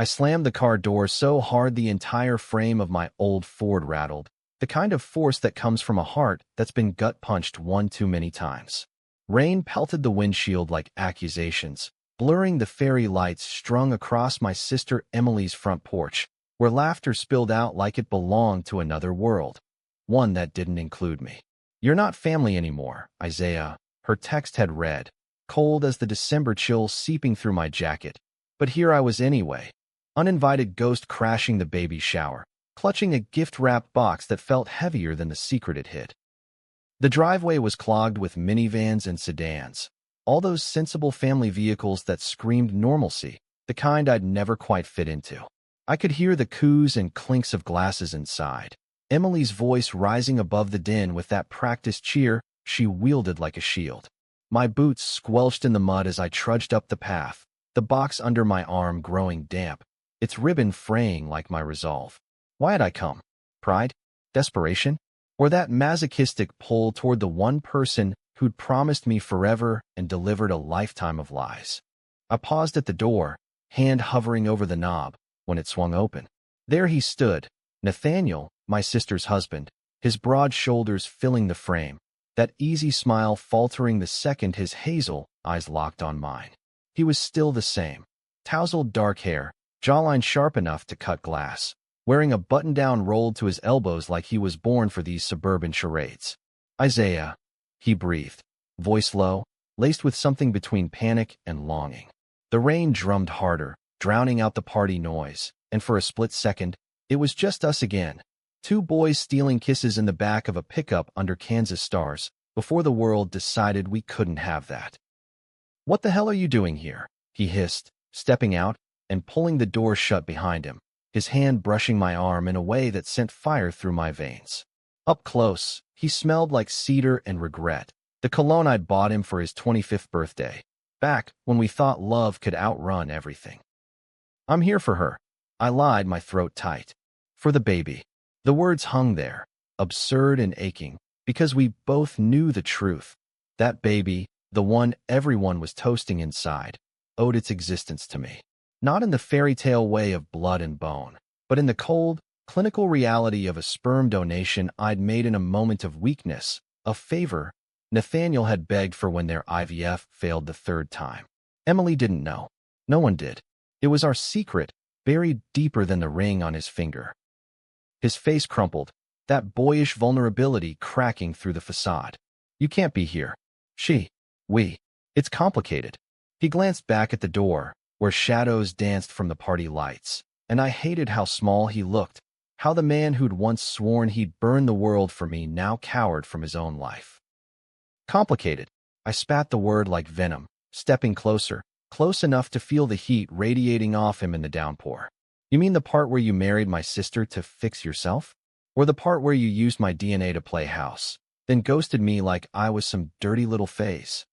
I slammed the car door so hard the entire frame of my old Ford rattled, the kind of force that comes from a heart that's been gut-punched one too many times. Rain pelted the windshield like accusations, blurring the fairy lights strung across my sister Emily's front porch, where laughter spilled out like it belonged to another world, one that didn't include me. "You're not family anymore, Isaiah," her text had read, cold as the December chill seeping through my jacket. But here I was anyway, uninvited ghost crashing the baby shower, clutching a gift-wrapped box that felt heavier than the secret it hid. The driveway was clogged with minivans and sedans, all those sensible family vehicles that screamed normalcy, the kind I'd never quite fit into. I could hear the coos and clinks of glasses inside, Emily's voice rising above the din with that practiced cheer she wielded like a shield. My boots squelched in the mud as I trudged up the path, the box under my arm growing damp, its ribbon fraying like my resolve. Why had I come? Pride? Desperation? Or that masochistic pull toward the one person who'd promised me forever and delivered a lifetime of lies? I paused at the door, hand hovering over the knob, when it swung open. There he stood, Nathaniel, my sister's husband, his broad shoulders filling the frame, that easy smile faltering the second his hazel eyes locked on mine. He was still the same, tousled dark hair, jawline sharp enough to cut glass, wearing a button-down rolled to his elbows like he was born for these suburban charades. "Isaiah," he breathed, voice low, laced with something between panic and longing. The rain drummed harder, drowning out the party noise, and for a split second, it was just us again, two boys stealing kisses in the back of a pickup under Kansas stars, before the world decided we couldn't have that. "What the hell are you doing here?" he hissed, stepping out and pulling the door shut behind him, his hand brushing my arm in a way that sent fire through my veins. Up close, he smelled like cedar and regret, the cologne I'd bought him for his 25th birthday, back when we thought love could outrun everything. "I'm here for her," I lied, my throat tight. "For the baby." The words hung there, absurd and aching, because we both knew the truth. That baby, the one everyone was toasting inside, owed its existence to me. Not in the fairy tale way of blood and bone, but in the cold, clinical reality of a sperm donation I'd made in a moment of weakness, a favor Nathaniel had begged for when their IVF failed the third time. Emily didn't know. No one did. It was our secret, buried deeper than the ring on his finger. His face crumpled, that boyish vulnerability cracking through the facade. "You can't be here. We. It's complicated." He glanced back at the door, where shadows danced from the party lights, and I hated how small he looked, how the man who'd once sworn he'd burn the world for me now cowered from his own life. "Complicated." I spat the word like venom, stepping closer, close enough to feel the heat radiating off him in the downpour. "You mean the part where you married my sister to fix yourself? Or the part where you used my DNA to play house, then ghosted me like I was some dirty little phase?"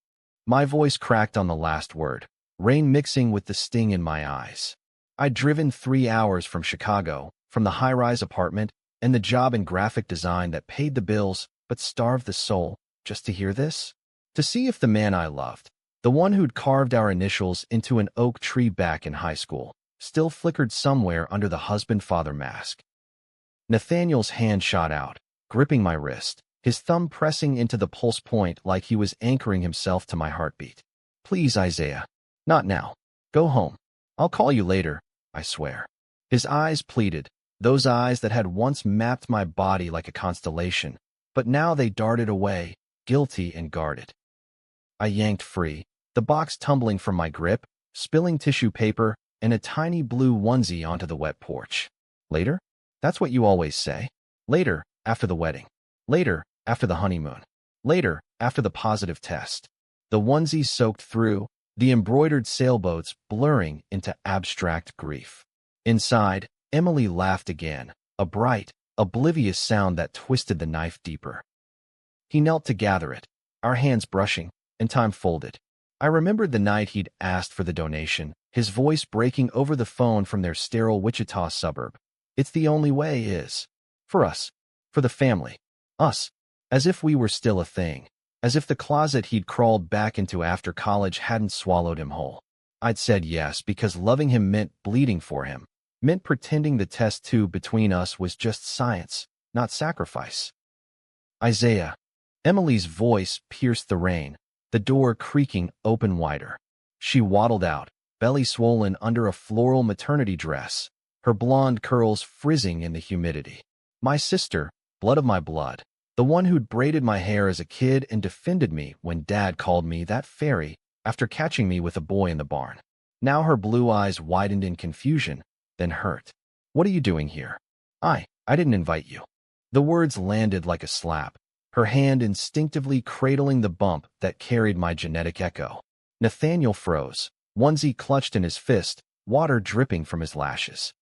My voice cracked on the last word, rain mixing with the sting in my eyes. I'd driven 3 hours from Chicago, from the high-rise apartment and the job in graphic design that paid the bills but starved the soul, just to hear this? To see if the man I loved, the one who'd carved our initials into an oak tree back in high school, still flickered somewhere under the husband-father mask. Nathaniel's hand shot out, gripping my wrist, his thumb pressing into the pulse point like he was anchoring himself to my heartbeat. "Please, Isaiah. Not now. Go home. I'll call you later, I swear." His eyes pleaded, those eyes that had once mapped my body like a constellation, but now they darted away, guilty and guarded. I yanked free, the box tumbling from my grip, spilling tissue paper and a tiny blue onesie onto the wet porch. "Later? That's what you always say. Later, after the wedding. Later, after the honeymoon. Later, after the positive test." The onesie soaked through, the embroidered sailboats blurring into abstract grief. Inside, Emily laughed again, a bright, oblivious sound that twisted the knife deeper. He knelt to gather it, our hands brushing, and time folded. I remembered the night he'd asked for the donation, his voice breaking over the phone from their sterile Wichita suburb. "It's the only way is. For us. For the family. Us." As if we were still a thing. As if the closet he'd crawled back into after college hadn't swallowed him whole. I'd said yes because loving him meant bleeding for him, meant pretending the test tube between us was just science, not sacrifice. Isaiah. Emily's voice pierced the rain, the door creaking open wider. She waddled out, belly swollen under a floral maternity dress, her blonde curls frizzing in the humidity. My sister, blood of my blood, the one who'd braided my hair as a kid and defended me when Dad called me that fairy after catching me with a boy in the barn. Now her blue eyes widened in confusion, then hurt. What are you doing here? I didn't invite you. The words landed like a slap, her hand instinctively cradling the bump that carried my genetic echo. Nathaniel froze, onesie clutched in his fist, water dripping from his lashes.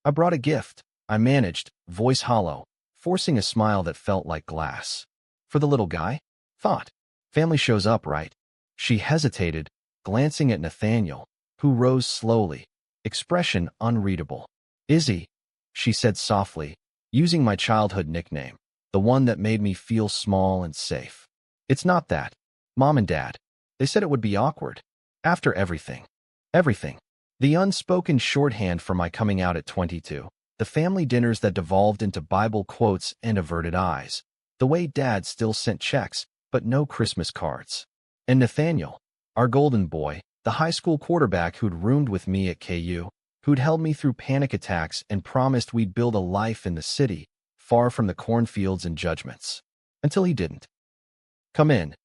I brought a gift, I managed, voice hollow, forcing a smile that felt like glass. For the little guy? Thought. Family shows up, right? She hesitated, glancing at Nathaniel, who rose slowly, expression unreadable. Izzy, she said softly, using my childhood nickname, the one that made me feel small and safe. It's not that. Mom and Dad. They said it would be awkward. After everything. Everything. The unspoken shorthand for my coming out at 22. The family dinners that devolved into Bible quotes and averted eyes. The way Dad still sent checks, but no Christmas cards. And Nathaniel, our golden boy, the high school quarterback who'd roomed with me at KU, who'd held me through panic attacks and promised we'd build a life in the city, far from the cornfields and judgments. Until he didn't. Come in.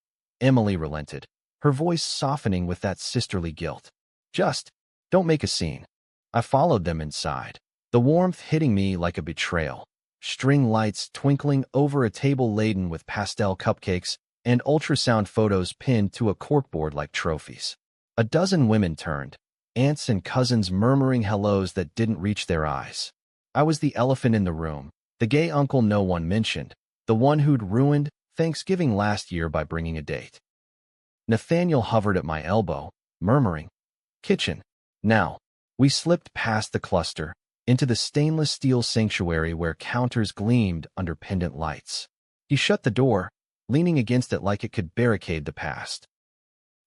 Emily relented, her voice softening with that sisterly guilt. Just, don't make a scene. I followed them inside, the warmth hitting me like a betrayal. String lights twinkling over a table laden with pastel cupcakes and ultrasound photos pinned to a corkboard like trophies. A dozen women turned, aunts and cousins murmuring hellos that didn't reach their eyes. I was the elephant in the room, the gay uncle no one mentioned, the one who'd ruined Thanksgiving last year by bringing a date. Nathaniel hovered at my elbow, murmuring, "Kitchen." Now, we slipped past the cluster, into the stainless steel sanctuary where counters gleamed under pendant lights. He shut the door, leaning against it like it could barricade the past.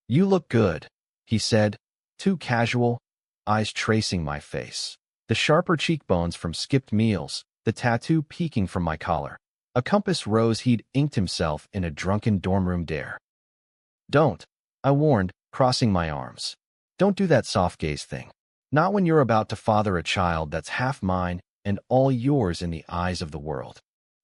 "You look good," he said, too casual, eyes tracing my face. The sharper cheekbones from skipped meals, the tattoo peeking from my collar. A compass rose he'd inked himself in a drunken dorm room dare. "Don't," I warned, crossing my arms. "Don't do that soft gaze thing. Not when you're about to father a child that's half mine and all yours in the eyes of the world."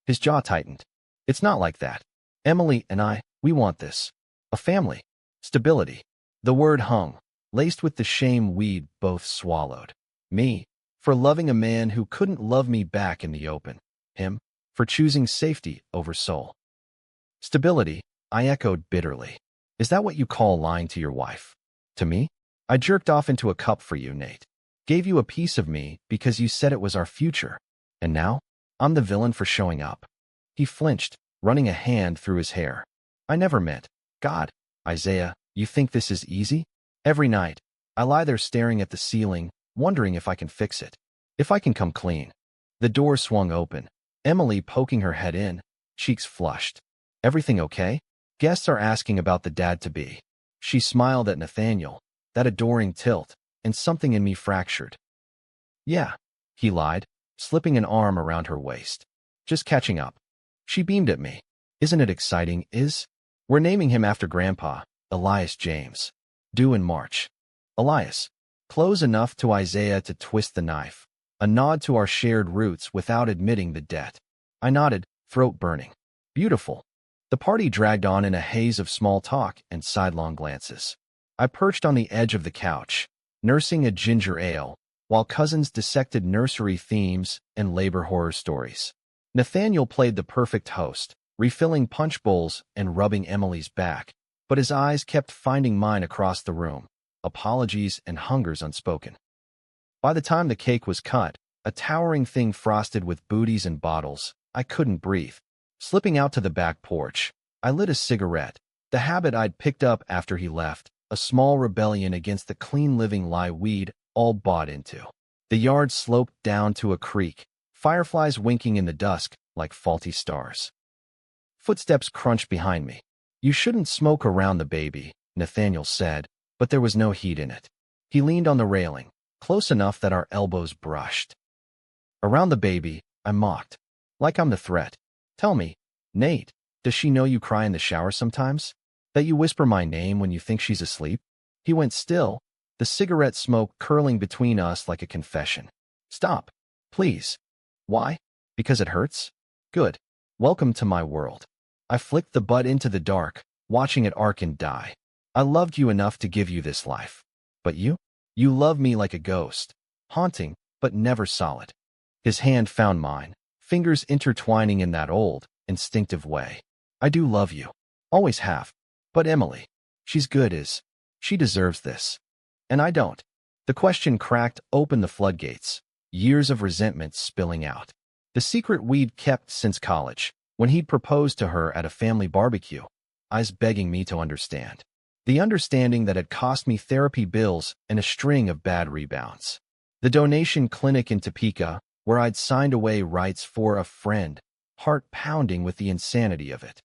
His jaw tightened. "It's not like that. Emily and I, we want this. A family. Stability." The word hung, laced with the shame we'd both swallowed. Me, for loving a man who couldn't love me back in the open. Him, for choosing safety over soul. "Stability," I echoed bitterly. "Is that what you call lying to your wife? To me? I jerked off into a cup for you, Nate. Gave you a piece of me because you said it was our future. And now, I'm the villain for showing up." He flinched, running a hand through his hair. "I never meant. God, Isaiah, you think this is easy? Every night, I lie there staring at the ceiling, wondering if I can fix it. If I can come clean." The door swung open, Emily poking her head in, cheeks flushed. "Everything okay? Guests are asking about the dad-to-be." She smiled at Nathaniel, that adoring tilt, and something in me fractured. "Yeah," he lied, slipping an arm around her waist. "Just catching up." She beamed at me. "Isn't it exciting, Is? We're naming him after Grandpa, Elias James. Due in March. Elias. Close enough to Isaiah to twist the knife. A nod to our shared roots without admitting the debt. I nodded, throat burning. Beautiful. The party dragged on in a haze of small talk and sidelong glances. I perched on the edge of the couch, nursing a ginger ale, while cousins dissected nursery themes and labor horror stories. Nathaniel played the perfect host, refilling punch bowls and rubbing Emily's back, but his eyes kept finding mine across the room, apologies and hungers unspoken. By the time the cake was cut, a towering thing frosted with booties and bottles, I couldn't breathe. Slipping out to the back porch, I lit a cigarette, the habit I'd picked up after he left, a small rebellion against the clean living lie we'd all bought into. The yard sloped down to a creek, fireflies winking in the dusk like faulty stars. Footsteps crunched behind me. "You shouldn't smoke around the baby," Nathaniel said, but there was no heat in it. He leaned on the railing, close enough that our elbows brushed. Around the baby, I mocked. Like I'm the threat. Tell me, Nate, does she know you cry in the shower sometimes? That you whisper my name when you think she's asleep? He went still, the cigarette smoke curling between us like a confession. Stop, please. Why? Because it hurts? Good. Welcome to my world. I flicked the butt into the dark, watching it arc and die. I loved you enough to give you this life. But you? You love me like a ghost. Haunting, but never solid. His hand found mine, fingers intertwining in that old, instinctive way. I do love you. Always have. But Emily, she's good as. She deserves this. And I don't. The question cracked open the floodgates, years of resentment spilling out. The secret we'd kept since college, when he'd proposed to her at a family barbecue, eyes begging me to understand. The understanding that had cost me therapy bills and a string of bad rebounds. The donation clinic in Topeka, where I'd signed away rights for a friend, heart pounding with the insanity of it.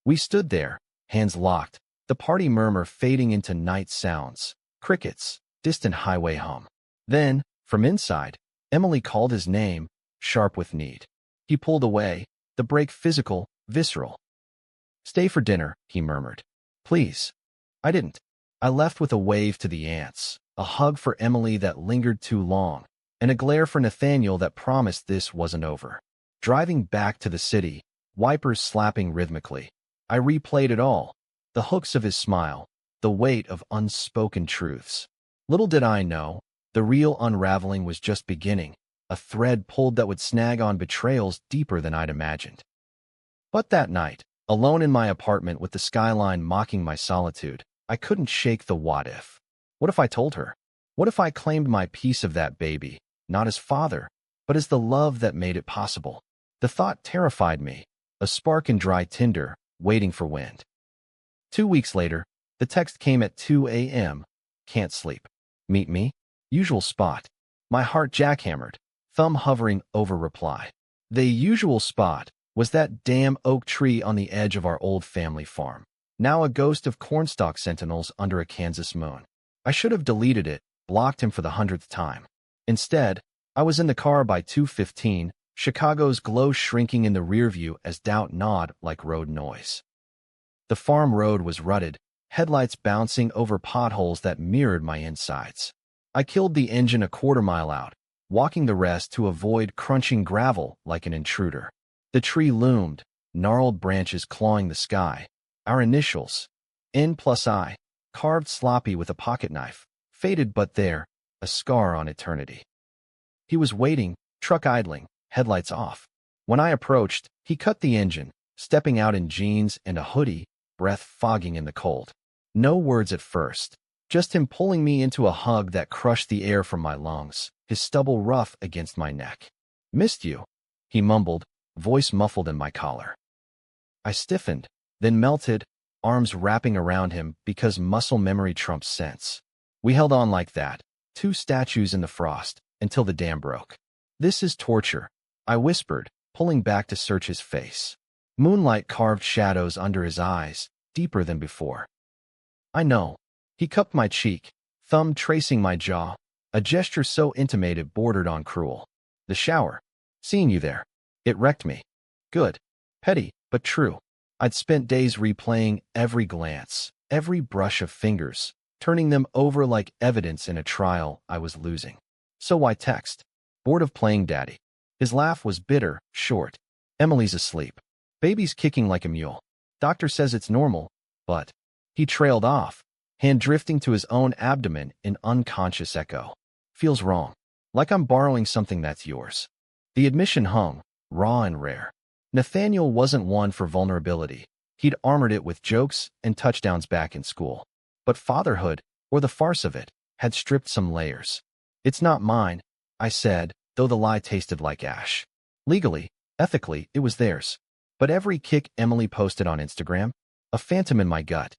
We stood there, hands locked, the party murmur fading into night sounds, crickets, distant highway hum. Then, from inside, Emily called his name, sharp with need. He pulled away, the break physical, visceral. Stay for dinner, he murmured. Please. I didn't. I left with a wave to the ants, a hug for Emily that lingered too long, and a glare for Nathaniel that promised this wasn't over. Driving back to the city, wipers slapping rhythmically, I replayed it all, the hooks of his smile, the weight of unspoken truths. Little did I know, the real unraveling was just beginning, a thread pulled that would snag on betrayals deeper than I'd imagined. But that night, alone in my apartment with the skyline mocking my solitude, I couldn't shake the what if. What if I told her? What if I claimed my piece of that baby, not as father, but as the love that made it possible? The thought terrified me, a spark in dry tinder, waiting for wind. 2 weeks later, the text came at 2 a.m. Can't sleep. Meet me? Usual spot. My heart jackhammered, thumb hovering over reply. The usual spot was that damn oak tree on the edge of our old family farm, now a ghost of cornstalk sentinels under a Kansas moon. I should have deleted it, blocked him for the 100th time. Instead, I was in the car by 2:15, Chicago's glow shrinking in the rearview as doubt gnawed like road noise. The farm road was rutted, headlights bouncing over potholes that mirrored my insides. I killed the engine a quarter-mile out, walking the rest to avoid crunching gravel like an intruder. The tree loomed, gnarled branches clawing the sky. Our initials, N+I, carved sloppy with a pocket knife, faded but there, a scar on eternity. He was waiting, truck idling, headlights off. When I approached, he cut the engine, stepping out in jeans and a hoodie, breath fogging in the cold. No words at first, just him pulling me into a hug that crushed the air from my lungs, his stubble rough against my neck. Missed you, he mumbled, voice muffled in my collar. I stiffened, then melted, arms wrapping around him because muscle memory trumps sense. We held on like that, two statues in the frost, until the dam broke. This is torture, I whispered, pulling back to search his face. Moonlight carved shadows under his eyes, deeper than before. I know. He cupped my cheek, thumb tracing my jaw, a gesture so intimate it bordered on cruel. The shower. Seeing you there. It wrecked me. Good. Petty, but true. I'd spent days replaying every glance, every brush of fingers, turning them over like evidence in a trial I was losing. So why text? Bored of playing daddy. His laugh was bitter, short. Emily's asleep. Baby's kicking like a mule. Doctor says it's normal, but... He trailed off, hand drifting to his own abdomen in unconscious echo. Feels wrong. Like I'm borrowing something that's yours. The admission hung, raw and rare. Nathaniel wasn't one for vulnerability. He'd armored it with jokes and touchdowns back in school. But fatherhood, or the farce of it, had stripped some layers. It's not mine, I said, though the lie tasted like ash. Legally, ethically, it was theirs. But every kick Emily posted on Instagram, a phantom in my gut.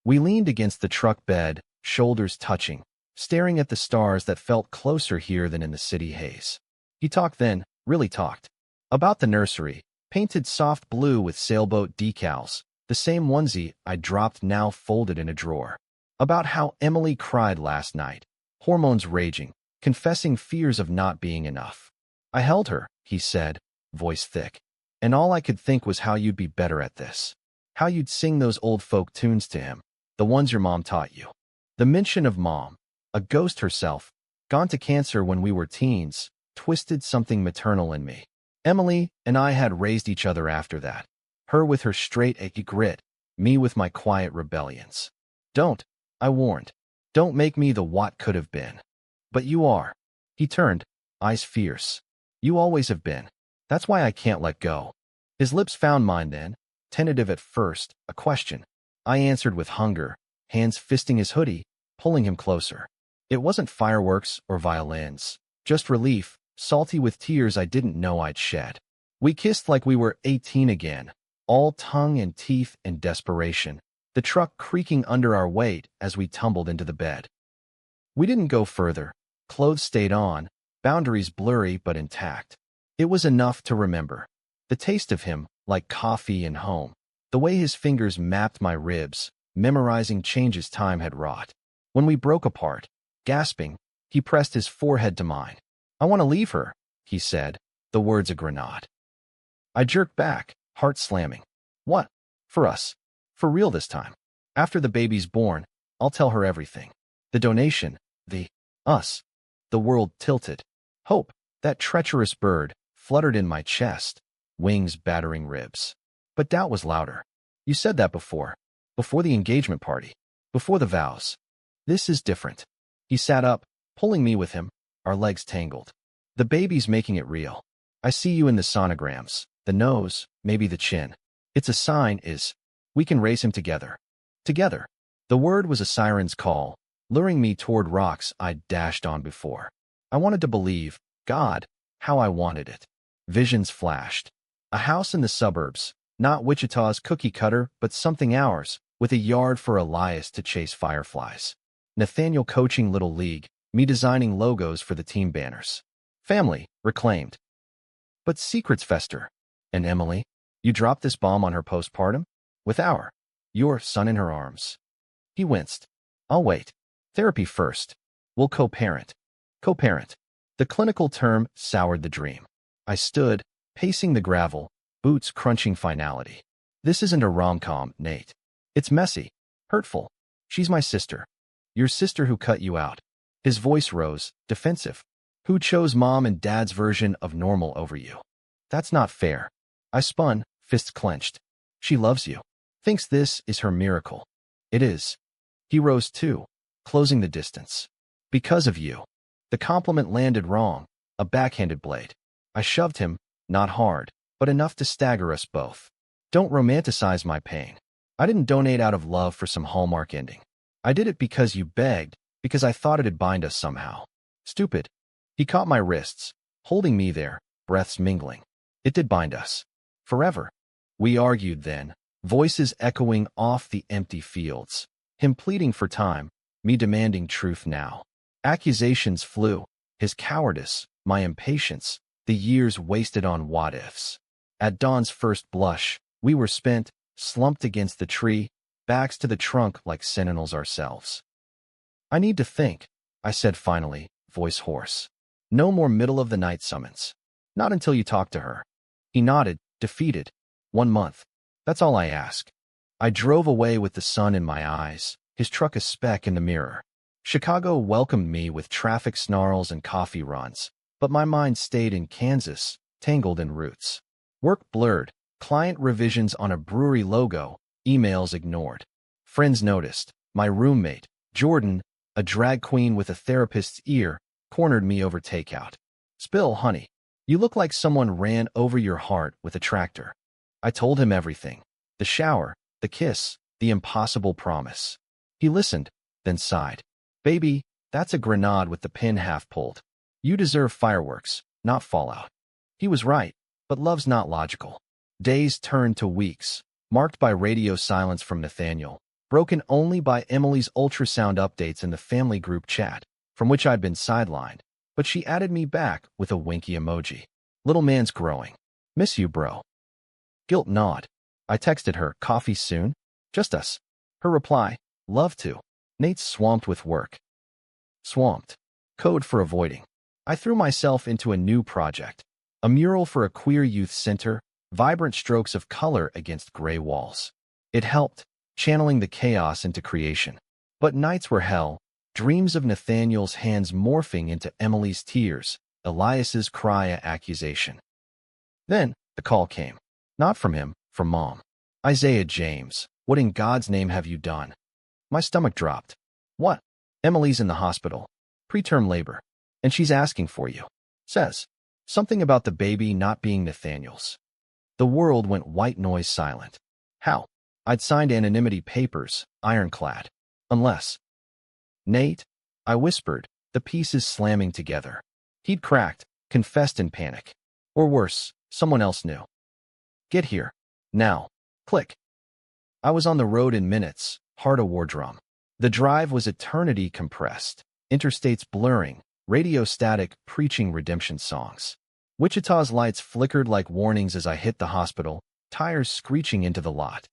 We leaned against the truck bed, shoulders touching, staring at the stars that felt closer here than in the city haze. He talked then, really talked. About the nursery, painted soft blue with sailboat decals, the same onesie I dropped now folded in a drawer. About how Emily cried last night, hormones raging, confessing fears of not being enough. I held her, he said, voice thick. And all I could think was how you'd be better at this. How you'd sing those old folk tunes to him, the ones your mom taught you. The mention of mom, a ghost herself, gone to cancer when we were teens, twisted something maternal in me. Emily and I had raised each other after that. Her with her straight achy grit, me with my quiet rebellions. Don't, I warned. Don't make me the what could have been. But you are. He turned, eyes fierce. You always have been. That's why I can't let go. His lips found mine then, tentative at first, a question. I answered with hunger, hands fisting his hoodie, pulling him closer. It wasn't fireworks or violins, just relief, salty with tears I didn't know I'd shed. We kissed like we were 18 again, all tongue and teeth and desperation, the truck creaking under our weight as we tumbled into the bed. We didn't go further. Clothes stayed on, boundaries blurry but intact. It was enough to remember. The taste of him, like coffee and home. The way his fingers mapped my ribs, memorizing changes time had wrought. When we broke apart, gasping, he pressed his forehead to mine. I want to leave her, he said, the words a grenade. I jerked back, heart slamming. What? For us. For real this time. After the baby's born, I'll tell her everything. The donation, us. The world tilted. Hope, that treacherous bird, fluttered in my chest, wings battering ribs. But doubt was louder. You said that before the engagement party, before the vows. This is different. He sat up, pulling me with him, our legs tangled. The baby's making it real. I see you in the sonograms, the nose, maybe the chin. It's a sign we can raise him together. Together. The word was a siren's call, luring me toward rocks I'd dashed on before. I wanted to believe, God, how I wanted it. Visions flashed. A house in the suburbs, not Wichita's cookie cutter, but something ours, with a yard for Elias to chase fireflies. Nathaniel coaching Little League, me designing logos for the team banners. Family, reclaimed. But secrets fester. And Emily, you dropped this bomb on her postpartum? With your son in her arms. He winced. I'll wait. Therapy first. We'll co-parent. Co-parent. The clinical term soured the dream. I stood, pacing the gravel, boots crunching finality. This isn't a rom-com, Nate. It's messy, hurtful. She's my sister. Your sister who cut you out. His voice rose, defensive. Who chose mom and dad's version of normal over you? That's not fair. I spun, fists clenched. She loves you. Thinks this is her miracle. It is. He rose too, closing the distance. Because of you. The compliment landed wrong, a backhanded blade. I shoved him, not hard, but enough to stagger us both. Don't romanticize my pain. I didn't donate out of love for some Hallmark ending. I did it because you begged, because I thought it'd bind us somehow. Stupid. He caught my wrists, holding me there, breaths mingling. It did bind us. Forever. We argued then, voices echoing off the empty fields. Him pleading for time, me demanding truth now. Accusations flew, his cowardice, my impatience, the years wasted on what-ifs. At dawn's first blush, we were spent, slumped against the tree, backs to the trunk like sentinels ourselves. I need to think, I said finally, voice hoarse. No more middle-of-the-night summons. Not until you talk to her. He nodded, defeated. 1 month. That's all I ask. I drove away with the sun in my eyes, his truck a speck in the mirror. Chicago welcomed me with traffic snarls and coffee runs, but my mind stayed in Kansas, tangled in roots. Work blurred, client revisions on a brewery logo, emails ignored. Friends noticed. My roommate, Jordan, a drag queen with a therapist's ear, cornered me over takeout. Spill, honey. You look like someone ran over your heart with a tractor. I told him everything. The shower, the kiss, the impossible promise. He listened, then sighed. Baby, that's a grenade with the pin half pulled. You deserve fireworks, not fallout. He was right, but love's not logical. Days turned to weeks, marked by radio silence from Nathaniel, broken only by Emily's ultrasound updates in the family group chat, from which I'd been sidelined, but she added me back with a winky emoji. Little man's growing. Miss you, bro. Guilt gnawed. I texted her, coffee soon? Just us. Her reply, love to. Nate's swamped with work. Swamped. Code for avoiding. I threw myself into a new project. A mural for a queer youth center, vibrant strokes of color against gray walls. It helped, channeling the chaos into creation. But nights were hell, dreams of Nathaniel's hands morphing into Emily's tears, Elias's cry at accusation. Then, the call came. Not from him, from Mom. Isaiah James, what in God's name have you done? My stomach dropped. What? Emily's in the hospital. Preterm labor. And she's asking for you. Says. Something about the baby not being Nathaniel's. The world went white noise silent. How? I'd signed anonymity papers, ironclad. Unless. Nate? I whispered, the pieces slamming together. He'd cracked, confessed in panic. Or worse, someone else knew. Get here. Now. Click. I was on the road in minutes, heart a war drum. The drive was eternity compressed, interstates blurring, radio static preaching redemption songs. Wichita's lights flickered like warnings as I hit the hospital, tires screeching into the lot.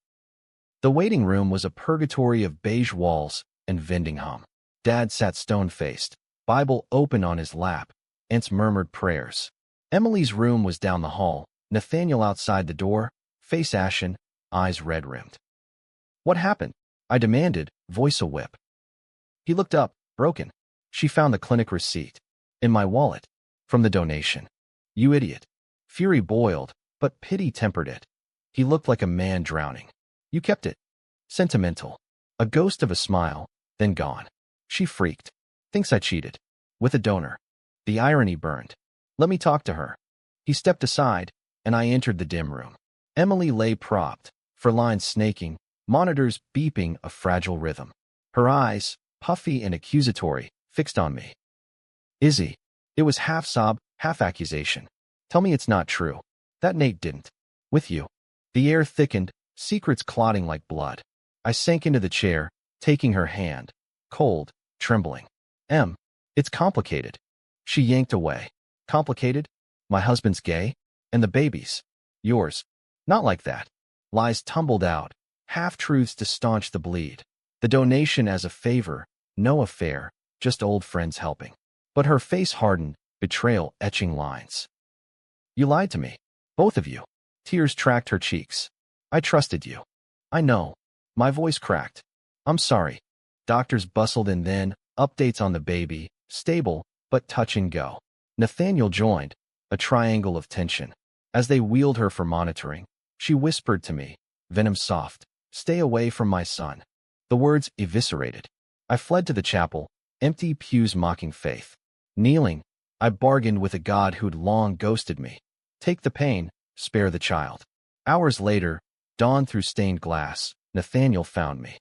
The waiting room was a purgatory of beige walls and vending hum. Dad sat stone-faced, Bible open on his lap. Aunts murmured prayers. Emily's room was down the hall, Nathaniel outside the door, face ashen, eyes red-rimmed. What happened? I demanded, voice a whip. He looked up, broken. She found the clinic receipt. In my wallet. From the donation. You idiot. Fury boiled, but pity tempered it. He looked like a man drowning. You kept it. Sentimental. A ghost of a smile, then gone. She freaked. Thinks I cheated. With a donor. The irony burned. Let me talk to her. He stepped aside, and I entered the dim room. Emily lay propped, for lines snaking, monitors beeping a fragile rhythm. Her eyes, puffy and accusatory, fixed on me. Izzy. It was half sob, half accusation. Tell me it's not true. That Nate didn't. With you. The air thickened, secrets clotting like blood. I sank into the chair, taking her hand. Cold, trembling. It's complicated. She yanked away. Complicated? My husband's gay? And the baby's? Yours. Not like that. Lies tumbled out, half-truths to staunch the bleed. The donation as a favor, no affair, just old friends helping. But her face hardened, betrayal etching lines. You lied to me. Both of you. Tears tracked her cheeks. I trusted you. I know. My voice cracked. I'm sorry. Doctors bustled in then, updates on the baby, stable, but touch and go. Nathaniel joined, a triangle of tension. As they wheeled her for monitoring, she whispered to me, venom soft, stay away from my son. The words eviscerated. I fled to the chapel, empty pews mocking faith. Kneeling, I bargained with a God who'd long ghosted me. Take the pain, spare the child. Hours later, dawn through stained glass, Nathaniel found me.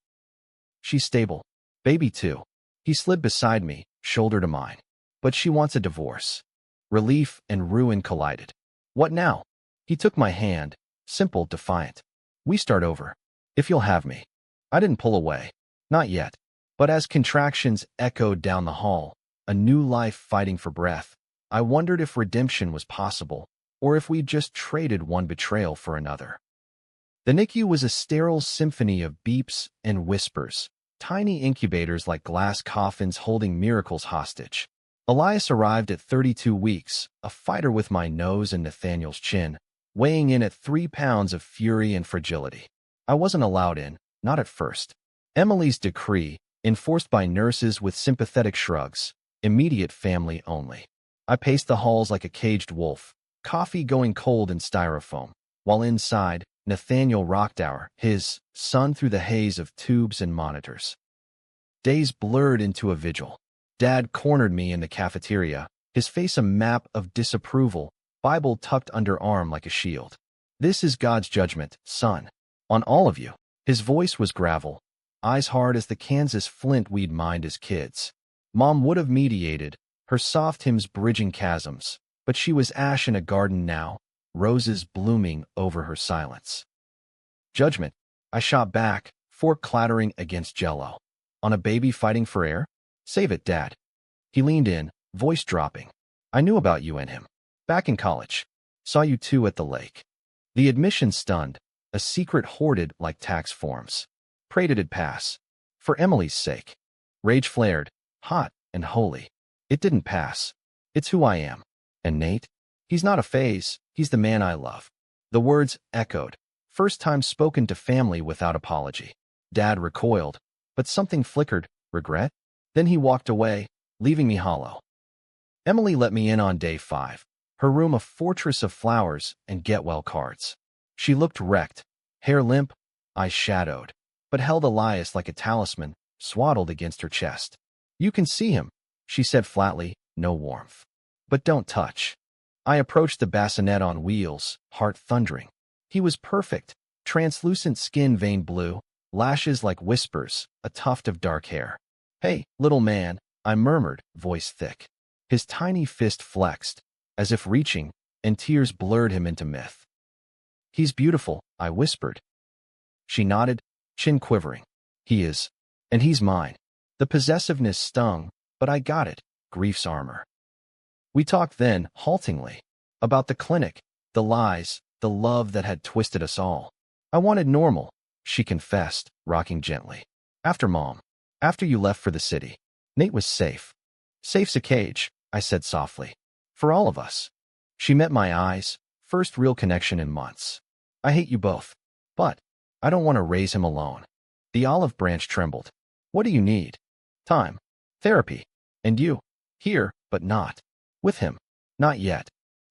She's stable. Baby too. He slid beside me, shoulder to mine. But she wants a divorce. Relief and ruin collided. What now? He took my hand, simple, defiant. We start over. If you'll have me. I didn't pull away. Not yet. But as contractions echoed down the hall, a new life fighting for breath, I wondered if redemption was possible, or if we'd just traded one betrayal for another. The NICU was a sterile symphony of beeps and whispers, tiny incubators like glass coffins holding miracles hostage. Elias arrived at 32 weeks, a fighter with my nose and Nathaniel's chin, weighing in at 3 pounds of fury and fragility. I wasn't allowed in, not at first. Emily's decree, enforced by nurses with sympathetic shrugs, immediate family only. I paced the halls like a caged wolf, coffee going cold in styrofoam, while inside, Nathaniel rocked his son through the haze of tubes and monitors. Days blurred into a vigil. Dad cornered me in the cafeteria, his face a map of disapproval, Bible tucked under arm like a shield. This is God's judgment, son. On all of you. His voice was gravel, eyes hard as the Kansas flint we'd mined as kids. Mom would have mediated, her soft hymns bridging chasms, but she was ash in a garden now, roses blooming over her silence. Judgment. I shot back, fork clattering against jello. On a baby fighting for air? Save it, Dad. He leaned in, voice dropping. I knew about you and him. Back in college. Saw you two at the lake. The admission stunned, a secret hoarded like tax forms. Prayed it'd pass. For Emily's sake. Rage flared, hot and holy. It didn't pass. It's who I am. And Nate? He's not a phase, he's the man I love. The words echoed, first time spoken to family without apology. Dad recoiled, but something flickered, regret? Then he walked away, leaving me hollow. Emily let me in on day 5, her room a fortress of flowers and get-well cards. She looked wrecked, hair limp, eyes shadowed, but held Elias like a talisman, swaddled against her chest. You can see him, she said flatly, no warmth. But don't touch. I approached the bassinet on wheels, heart thundering. He was perfect, translucent skin veined blue, lashes like whispers, a tuft of dark hair. Hey, little man, I murmured, voice thick. His tiny fist flexed, as if reaching, and tears blurred him into myth. He's beautiful, I whispered. She nodded, chin quivering. He is. And he's mine. The possessiveness stung, but I got it, grief's armor. We talked then, haltingly, about the clinic, the lies, the love that had twisted us all. I wanted normal, she confessed, rocking gently. After Mom. After you left for the city. Nate was safe. Safe's a cage, I said softly. For all of us. She met my eyes, first real connection in months. I hate you both. But I don't want to raise him alone. The olive branch trembled. What do you need? Time. Therapy. And you. Here, but not. With him. Not yet.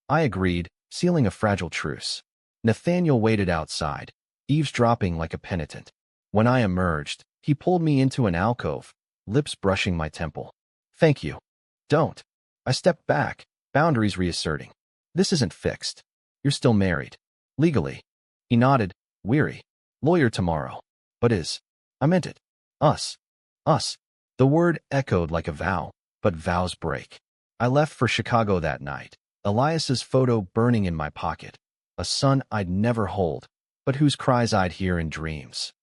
I agreed, sealing a fragile truce. Nathaniel waited outside, eavesdropping like a penitent. When I emerged, he pulled me into an alcove, lips brushing my temple. Thank you. Don't. I stepped back, boundaries reasserting. This isn't fixed. You're still married. Legally. He nodded, weary. Lawyer tomorrow. But is. I meant it. Us. Us. The word echoed like a vow, but vows break. I left for Chicago that night, Elias's photo burning in my pocket, a son I'd never hold, but whose cries I'd hear in dreams.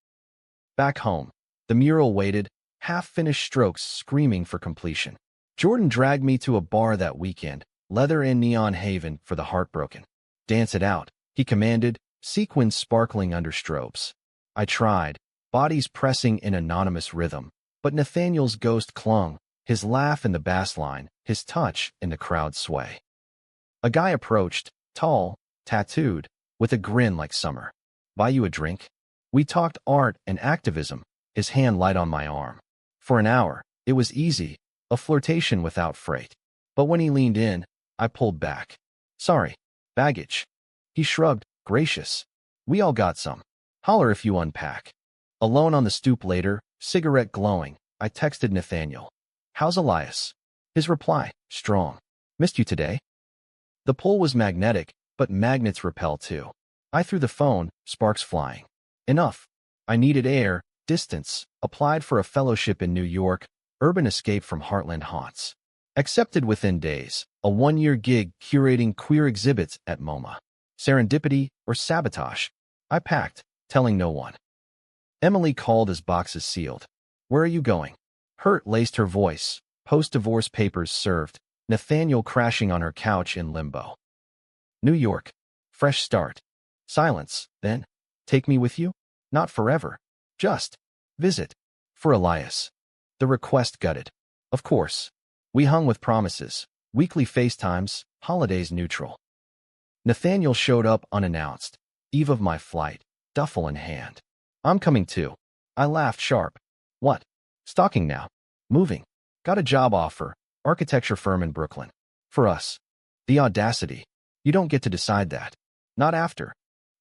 Back home, the mural waited, half-finished strokes screaming for completion. Jordan dragged me to a bar that weekend, leather and neon haven for the heartbroken. Dance it out, he commanded, sequins sparkling under strobes. I tried, bodies pressing in anonymous rhythm, but Nathaniel's ghost clung, his laugh in the bass line, his touch in the crowd's sway. A guy approached, tall, tattooed, with a grin like summer. Buy you a drink? We talked art and activism, his hand light on my arm. For an hour, it was easy, a flirtation without freight. But when he leaned in, I pulled back. Sorry, baggage. He shrugged, gracious. We all got some. Holler if you unpack. Alone on the stoop later, cigarette glowing, I texted Nathaniel. How's Elias? His reply, strong. Missed you today? The pull was magnetic, but magnets repel too. I threw the phone, sparks flying. Enough. I needed air, distance, applied for a fellowship in New York, urban escape from heartland haunts. Accepted within days, a 1-year gig curating queer exhibits at MoMA. Serendipity or sabotage? I packed, telling no one. Emily called as boxes sealed. Where are you going? Hurt laced her voice, post-divorce papers served, Nathaniel crashing on her couch in limbo. New York. Fresh start. Silence, then. Take me with you? Not forever. Just. Visit. For Elias. The request gutted. Of course. We hung with promises. Weekly FaceTimes, holidays neutral. Nathaniel showed up unannounced. Eve of my flight, duffel in hand. I'm coming too. I laughed sharp. What? Stalking now. Moving. Got a job offer. Architecture firm in Brooklyn. For us. The audacity. You don't get to decide that. Not after.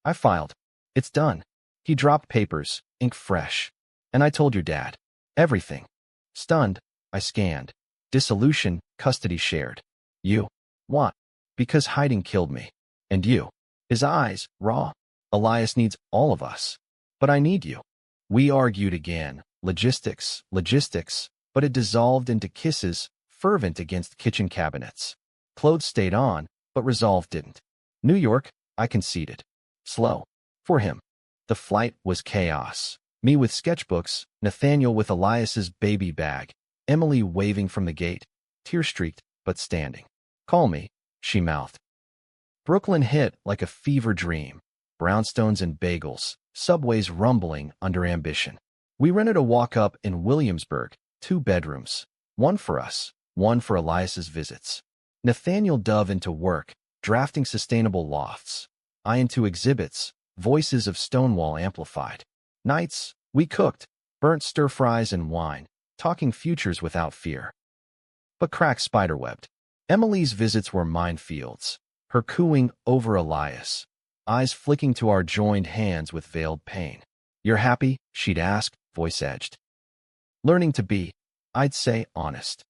I filed. It's done. He dropped papers, ink fresh. And I told your dad. Everything. Stunned, I scanned. Dissolution, custody shared. You. What? Because hiding killed me. And you. His eyes, raw. Elias needs all of us. But I need you. We argued again. Logistics, but it dissolved into kisses, fervent against kitchen cabinets. Clothes stayed on, but resolve didn't. New York, I conceded. Slow. For him. The flight was chaos. Me with sketchbooks, Nathaniel with Elias's baby bag, Emily waving from the gate, tear-streaked, but standing. Call me, she mouthed. Brooklyn hit like a fever dream. Brownstones and bagels, subways rumbling under ambition. We rented a walk-up in Williamsburg, 2 bedrooms. One for us, one for Elias's visits. Nathaniel dove into work, drafting sustainable lofts. I into exhibits, voices of Stonewall amplified. Nights, we cooked, burnt stir-fries and wine, talking futures without fear. But cracks spiderwebbed. Emily's visits were minefields, her cooing over Elias, eyes flicking to our joined hands with veiled pain. "You're happy?" she'd ask, voice edged. Learning to be, I'd say, honest.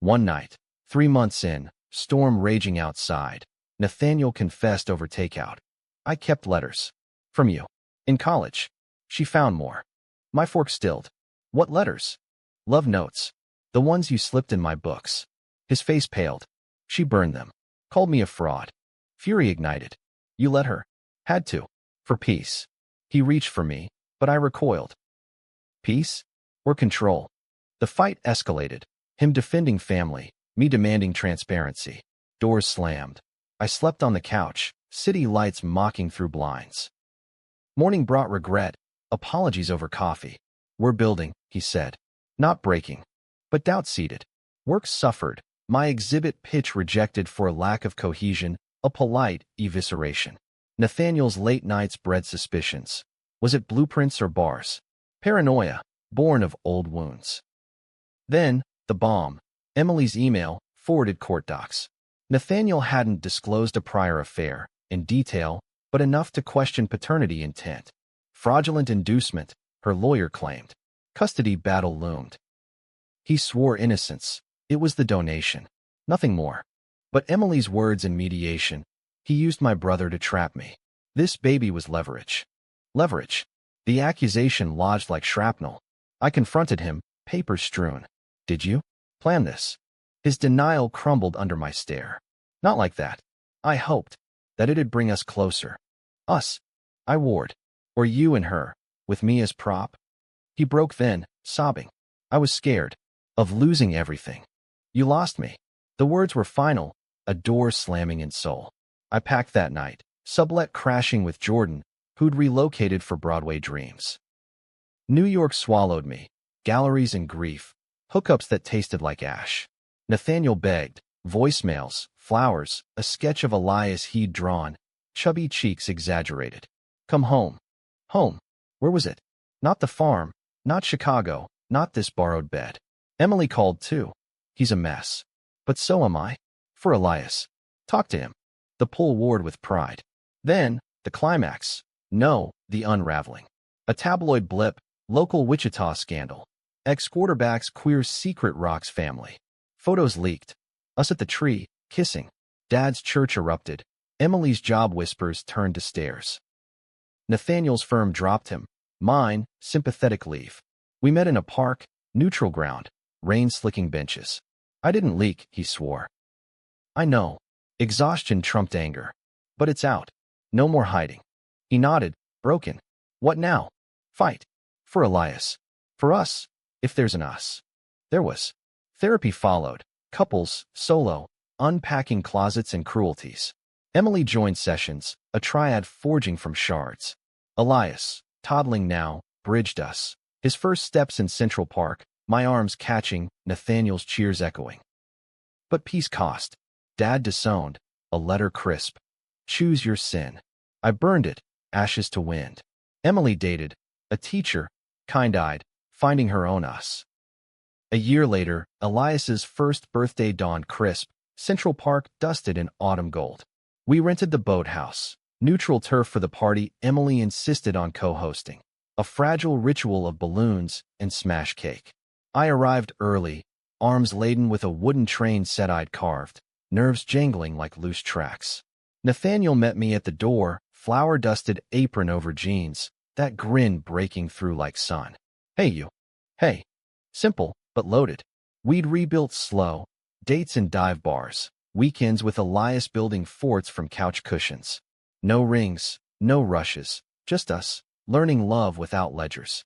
One night, 3 months in, storm raging outside, Nathaniel confessed over takeout. "I kept letters. From you. In college." She found more. My fork stilled. "What letters?" "Love notes. The ones you slipped in my books." His face paled. "She burned them. Called me a fraud." Fury ignited. "You let her." "Had to. For peace." He reached for me, but I recoiled. Peace? Or control? The fight escalated. Him defending family, me demanding transparency. Doors slammed. I slept on the couch, city lights mocking through blinds. Morning brought regret, apologies over coffee. "We're building," he said. "Not breaking." But doubt seeded. Work suffered. My exhibit pitch rejected for lack of cohesion, a polite evisceration. Nathaniel's late nights bred suspicions. Was it blueprints or bars? Paranoia, born of old wounds. Then, the bomb. Emily's email, forwarded court docs. Nathaniel hadn't disclosed a prior affair, in detail, but enough to question paternity intent. Fraudulent inducement, her lawyer claimed. Custody battle loomed. He swore innocence. It was the donation. Nothing more. But Emily's words in mediation. "He used my brother to trap me." This baby was leverage. Leverage. The accusation lodged like shrapnel. I confronted him, paper strewn. "Did you plan this?" His denial crumbled under my stare. "Not like that. I hoped that it'd bring us closer." "Us," I warned. "Or you and her, with me as prop?" He broke then, sobbing. "I was scared of losing everything." "You lost me." The words were final, a door slamming in soul. I packed that night, sublet crashing with Jordan, who'd relocated for Broadway dreams. New York swallowed me, galleries and grief, hookups that tasted like ash. Nathaniel begged, voicemails, flowers, a sketch of Elias he'd drawn, chubby cheeks exaggerated. "Come home." Home. Where was it? Not the farm, not Chicago, not this borrowed bed. Emily called too. "He's a mess. But so am I." For Elias. Talk to him. The pull warred with pride. Then, the climax. No, the unraveling. A tabloid blip, local Wichita scandal. Ex-quarterback's queer secret rocks family. Photos leaked. Us at the tree, kissing. Dad's church erupted. Emily's job whispers turned to stares. Nathaniel's firm dropped him. Mine, sympathetic leave. We met in a park, neutral ground, rain-slicking benches. "I didn't leak," he swore. "I know." Exhaustion trumped anger. "But it's out. No more hiding." He nodded, broken. "What now?" "Fight. For Elias. For us, if there's an us." There was. Therapy followed. Couples, solo, unpacking closets and cruelties. Emily joined sessions, a triad forging from shards. Elias, toddling now, bridged us. His first steps in Central Park, my arms catching, Nathaniel's cheers echoing. But peace cost. Dad disowned, a letter crisp. "Choose your sin." I burned it, ashes to wind. Emily dated, a teacher, kind-eyed, finding her own us. A year later, Elias's first birthday dawned crisp, Central Park dusted in autumn gold. We rented the boathouse, neutral turf for the party Emily insisted on co-hosting, a fragile ritual of balloons and smash cake. I arrived early, arms laden with a wooden train set I'd carved, nerves jangling like loose tracks. Nathaniel met me at the door, flour-dusted apron over jeans, that grin breaking through like sun. "Hey you." Hey. Simple, but loaded. We'd rebuilt slow, dates in dive bars, weekends with Elias building forts from couch cushions. No rings, no rushes, just us, learning love without ledgers.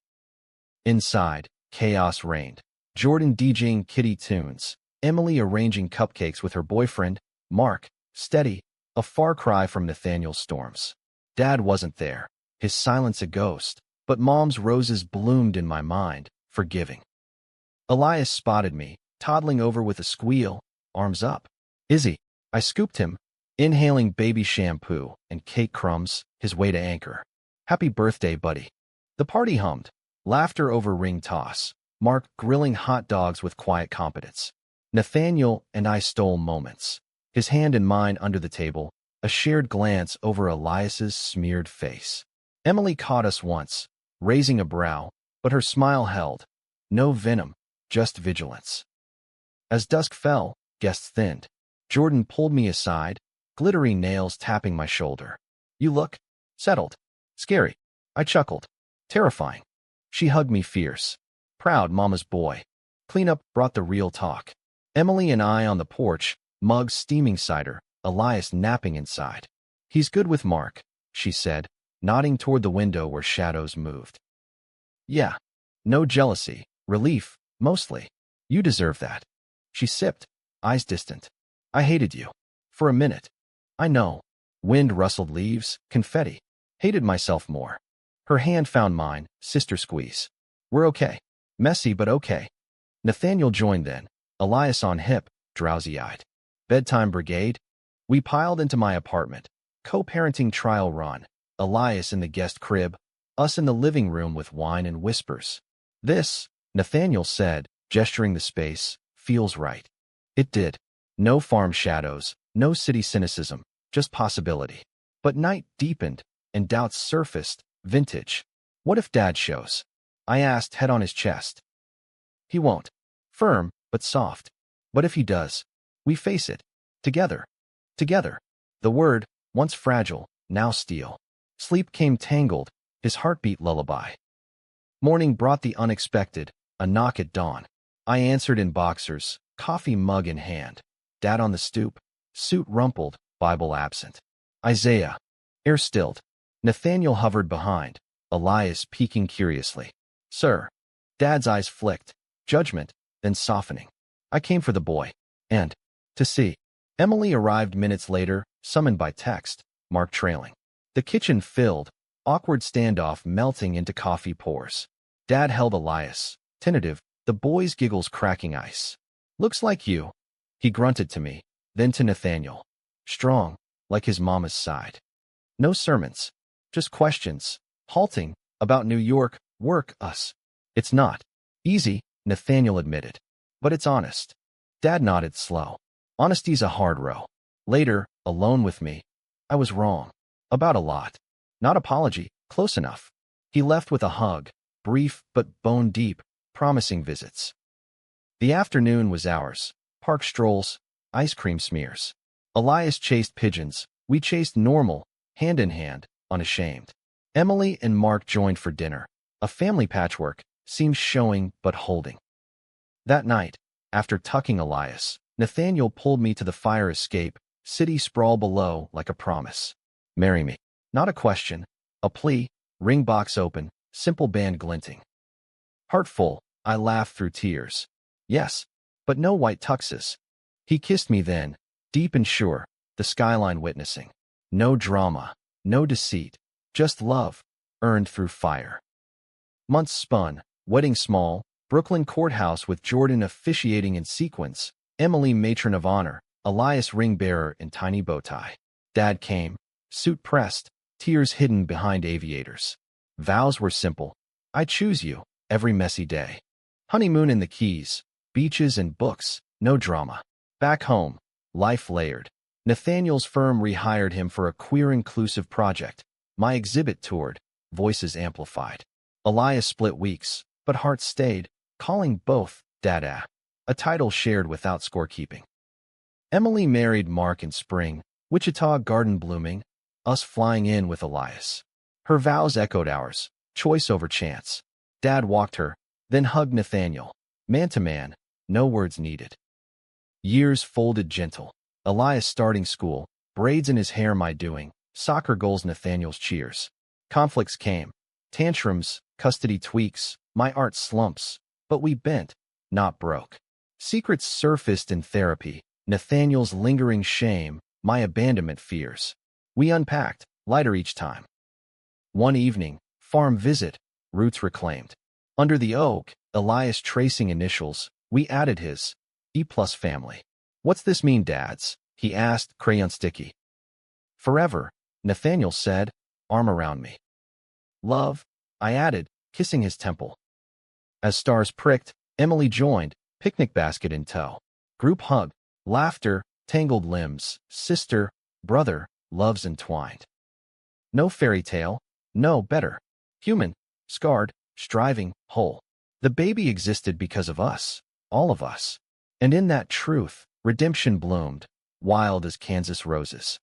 Inside, chaos reigned. Jordan DJing kiddie tunes, Emily arranging cupcakes with her boyfriend, Mark, steady, a far cry from Nathaniel's storms. Dad wasn't there, his silence a ghost, but Mom's roses bloomed in my mind, forgiving. Elias spotted me, toddling over with a squeal, arms up. Izzy. I scooped him, inhaling baby shampoo and cake crumbs, his way to anchor. Happy birthday, buddy. The party hummed. Laughter over ring toss. Mark grilling hot dogs with quiet competence. Nathaniel and I stole moments. His hand in mine under the table, a shared glance over Elias's smeared face. Emily caught us once, raising a brow, but her smile held. No venom, just vigilance. As dusk fell, guests thinned. Jordan pulled me aside, glittery nails tapping my shoulder. You look settled. Scary. I chuckled. Terrifying. She hugged me fierce. Proud mama's boy. Cleanup brought the real talk. Emily and I on the porch, mugs steaming cider, Elias napping inside. He's good with Mark, she said, nodding toward the window where shadows moved. Yeah. No jealousy. Relief, mostly. You deserve that. She sipped, eyes distant. I hated you. For a minute. I know. Wind rustled leaves, confetti. Hated myself more. Her hand found mine, sister squeeze. We're okay. Messy but okay. Nathaniel joined then, Elias on hip, drowsy-eyed. Bedtime brigade. We piled into my apartment. Co-parenting trial run. Elias in the guest crib, us in the living room with wine and whispers. This, Nathaniel said, gesturing the space, feels right. It did. No farm shadows, no city cynicism, just possibility. But night deepened, and doubts surfaced, vintage. What if Dad shows? I asked, head on his chest. He won't. Firm, but soft. But if he does, we face it. Together. Together. The word, once fragile, now steel. Sleep came tangled, his heartbeat lullaby. Morning brought the unexpected, a knock at dawn. I answered in boxers, coffee mug in hand. Dad on the stoop, suit rumpled, Bible absent. Isaiah. Air stilled. Nathaniel hovered behind, Elias peeking curiously. Sir. Dad's eyes flicked, judgment, then softening. I came for the boy. And, to see. Emily arrived minutes later, summoned by text, Mark trailing. The kitchen filled, awkward standoff melting into coffee pours. Dad held Elias, tentative, the boy's giggles cracking ice. Looks like you. He grunted to me, then to Nathaniel. Strong, like his mama's side. No sermons. Just questions, halting, about New York, work, us. It's not easy, Nathaniel admitted. But it's honest. Dad nodded slow. Honesty's a hard row. Later, alone with me, I was wrong. About a lot. Not apology, close enough. He left with a hug, brief but bone deep, promising visits. The afternoon was ours. Park strolls, ice cream smears. Elias chased pigeons. We chased normal, hand in hand, unashamed. Emily and Mark joined for dinner. A family patchwork, seems showing but holding. That night, after tucking Elias, Nathaniel pulled me to the fire escape, city sprawl below like a promise. Marry me. Not a question, a plea, ring box open, simple band glinting. Heart full, I laughed through tears. Yes, but no white tuxes. He kissed me then, deep and sure, the skyline witnessing. No drama, no deceit, just love, earned through fire. Months spun, wedding small, Brooklyn courthouse with Jordan officiating in sequence, Emily matron of honor, Elias ring bearer in tiny bow tie. Dad came, suit pressed, tears hidden behind aviators. Vows were simple. I choose you, every messy day. Honeymoon in the Keys, beaches and books, no drama. Back home, life layered. Nathaniel's firm rehired him for a queer-inclusive project. My exhibit toured, voices amplified. Elias split weeks, but hearts stayed, calling both Dada, a title shared without scorekeeping. Emily married Mark in spring, Wichita garden blooming, us flying in with Elias. Her vows echoed ours, choice over chance. Dad walked her, then hugged Nathaniel. Man to man, no words needed. Years folded gentle. Elias starting school, braids in his hair my doing, soccer goals Nathaniel's cheers. Conflicts came. Tantrums, custody tweaks, my art slumps. But we bent, not broke. Secrets surfaced in therapy, Nathaniel's lingering shame, my abandonment fears. We unpacked, lighter each time. One evening, farm visit, roots reclaimed. Under the oak, Elias tracing initials, we added his E plus family. What's this mean, dads? He asked, crayon sticky. Forever, Nathaniel said, arm around me. Love, I added, kissing his temple. As stars pricked, Emily joined, picnic basket in tow. Group hug, laughter, tangled limbs, sister, brother, loves entwined. No fairy tale, no better. Human, scarred, striving, whole. The baby existed because of us, all of us. And in that truth, redemption bloomed, wild as Kansas roses.